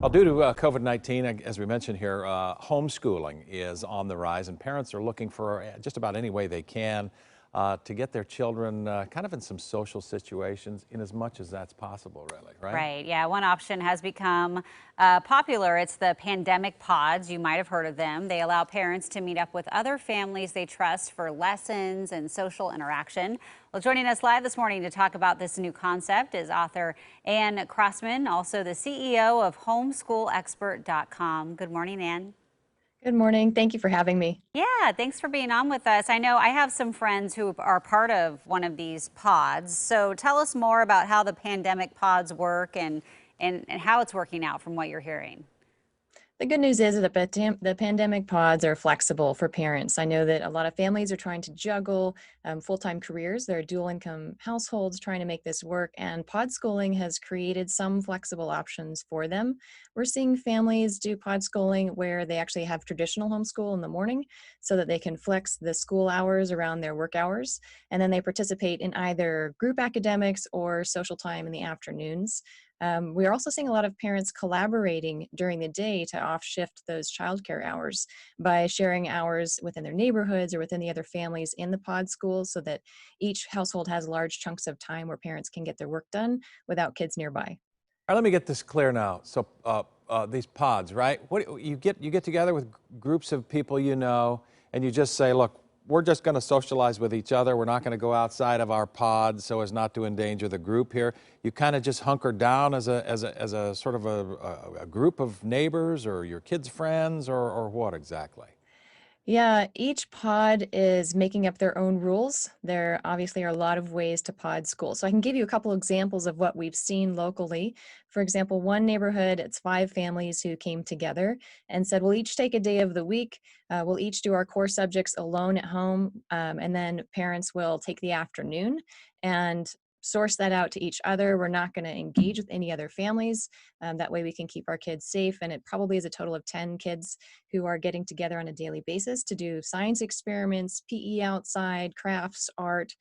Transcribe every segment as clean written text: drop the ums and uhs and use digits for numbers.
Well, due to COVID-19, as we mentioned here, homeschooling is on the rise, and parents are looking for just about any way they can to get their children kind of in some social situations in as much as that's possible, really, right? Right. Yeah. One option has become popular. It's the pandemic pods. You might have heard of them. They allow parents to meet up with other families they trust for lessons and social interaction. Well, joining us live this morning to talk about this new concept is author Ann Crossman, also the CEO of homeschoolexpert.com. Good morning, Ann. Good morning. Thank you for having me. Yeah, thanks for being on with us. I know I have some friends who are part of one of these pods. So tell us more about how the pandemic pods work and how it's working out from what you're hearing. The good news is that the pandemic pods are flexible for parents. I know that a lot of families are trying to juggle full-time careers. They're dual income households trying to make this work, and pod schooling has created some flexible options for them. We're seeing families do pod schooling where they actually have traditional homeschool in the morning so that they can flex the school hours around their work hours, and then they participate in either group academics or social time in the afternoons. We are also seeing a lot of parents collaborating during the day to off-shift those childcare hours by sharing hours within their neighborhoods or within the other families in the pod schools so that each household has large chunks of time where parents can get their work done without kids nearby. All right, let me get this clear now. So these pods, right? What you get together with groups of people you know, and you just say, look, we're just going to socialize with each other. We're not going to go outside of our pod so as not to endanger the group here. You kind of just hunker down as a sort of a group of neighbors or your kids' friends or what exactly? Yeah, each pod is making up their own rules. There obviously are a lot of ways to pod school. So I can give you a couple examples of what we've seen locally. For example, one neighborhood, it's 5 families who came together and said, we'll each take a day of the week. We'll each do our core subjects alone at home. And then parents will take the afternoon and source that out to each other. We're not going to engage with any other families. That way we can keep our kids safe. And it probably is a total of 10 kids who are getting together on a daily basis to do science experiments, PE outside, crafts, art,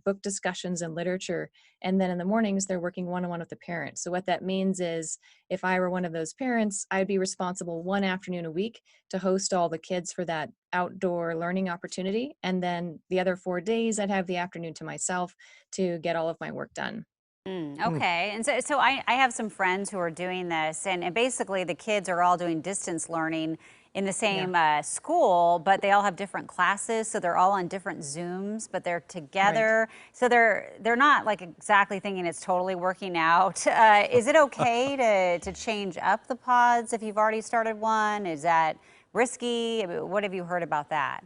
book discussions, and literature. And then in the mornings, they're working one-on-one with the parents. So what that means is if I were one of those parents, I'd be responsible one afternoon a week to host all the kids for that outdoor learning opportunity. And then the other 4 days, I'd have the afternoon to myself to get all of my work done. Hmm. Okay. And so I have some friends who are doing this, and basically the kids are all doing distance learning in the Yeah, same school, but they all have different classes, so they're all on different Zooms, but they're right. together. So they're not like exactly thinking it's totally working out. Is it okay to change up the pods if you've already started one? Is that risky? I mean, what have you heard about that?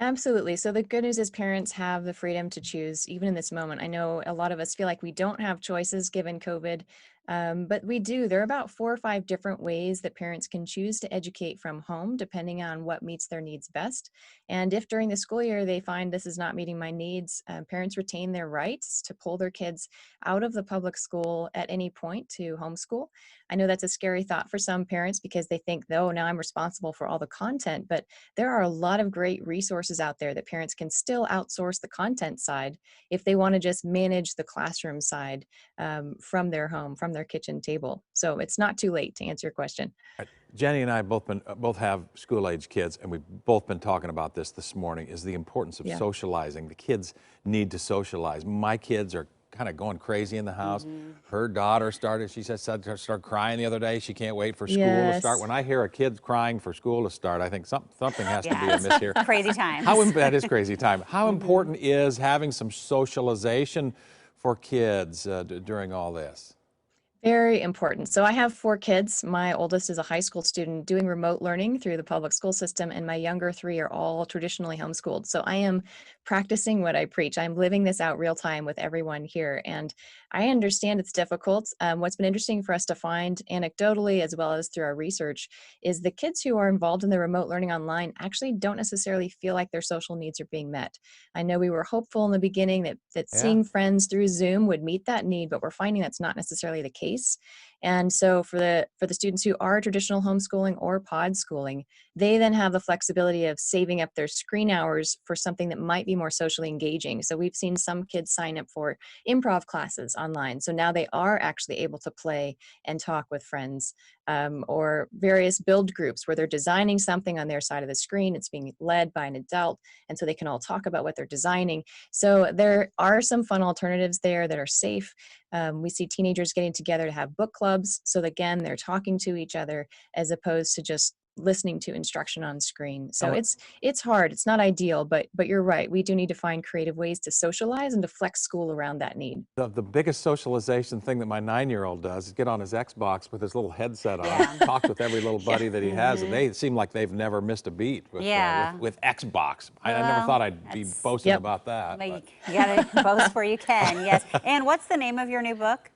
Absolutely. So the good news is parents have the freedom to choose even in this moment. I know a lot of us feel like we don't have choices given COVID, but we do. There are about 4 or 5 different ways that parents can choose to educate from home, depending on what meets their needs best. And if during the school year they find this is not meeting my needs, parents retain their rights to pull their kids out of the public school at any point to homeschool. I know that's a scary thought for some parents because they think, oh, now I'm responsible for all the content, but there are a lot of great resources out there that parents can still outsource the content side if they want to just manage the classroom side from their home, from their kitchen table. So it's not too late to answer your question. Jenny and I both have school-age kids, and we've both been talking about this morning, is the importance of Yeah. socializing. The kids need to socialize. My kids are kind of going crazy in the house. Hmm. Her daughter she said, started crying the other day. She can't wait for school to start. Yes. When I hear a kid crying for school to start, I think something has to be Yeah, it's amiss here. crazy times. That is crazy time. How Hmm. important is having some socialization for kids during all this? Very important. So I have 4 kids. My oldest is a high school student doing remote learning through the public school system, and my younger 3 are all traditionally homeschooled. So I am practicing what I preach. I'm living this out real time with everyone here. And I understand it's difficult. What's been interesting for us to find anecdotally, as well as through our research, is the kids who are involved in the remote learning online actually don't necessarily feel like their social needs are being met. I know we were hopeful in the beginning that Yeah. seeing friends through Zoom would meet that need, but we're finding that's not necessarily the case. And so for the students who are traditional homeschooling or pod schooling, they then have the flexibility of saving up their screen hours for something that might be more socially engaging. So we've seen some kids sign up for improv classes online. So now they are actually able to play and talk with friends. or various build groups where they're designing something on their side of the screen. It's being led by an adult, and so they can all talk about what they're designing. So there are some fun alternatives there that are safe. We see teenagers getting together to have book clubs. So again, they're talking to each other as opposed to just listening to instruction on screen. So Oh, it's hard. It's not ideal, but you're right. We do need to find creative ways to socialize and to flex school around that need. the biggest socialization thing that my 9-year-old does is get on his Xbox with his little headset on, Yeah. talks with every little buddy that he has, and they seem like they've never missed a beat Yeah. with Xbox. I never Well, thought I'd be that's- boasting Yep. about that. Well, But you gotta boast where you can, yes. And what's the name of your new book?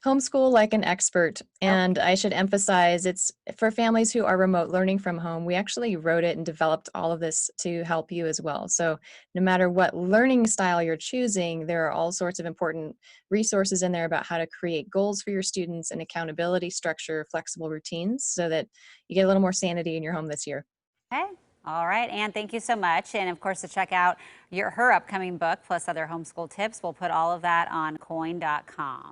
Homeschool like an expert. Oh, And I should emphasize it's for families who are remote learning from home. We actually wrote it and developed all of this to help you as well. So no matter what learning style you're choosing, there are all sorts of important resources in there about how to create goals for your students and accountability structure, flexible routines so that you get a little more sanity in your home this year. okay. All right, Anne, thank you so much. And of course, to check out her upcoming book plus other homeschool tips, we'll put all of that on coin.com.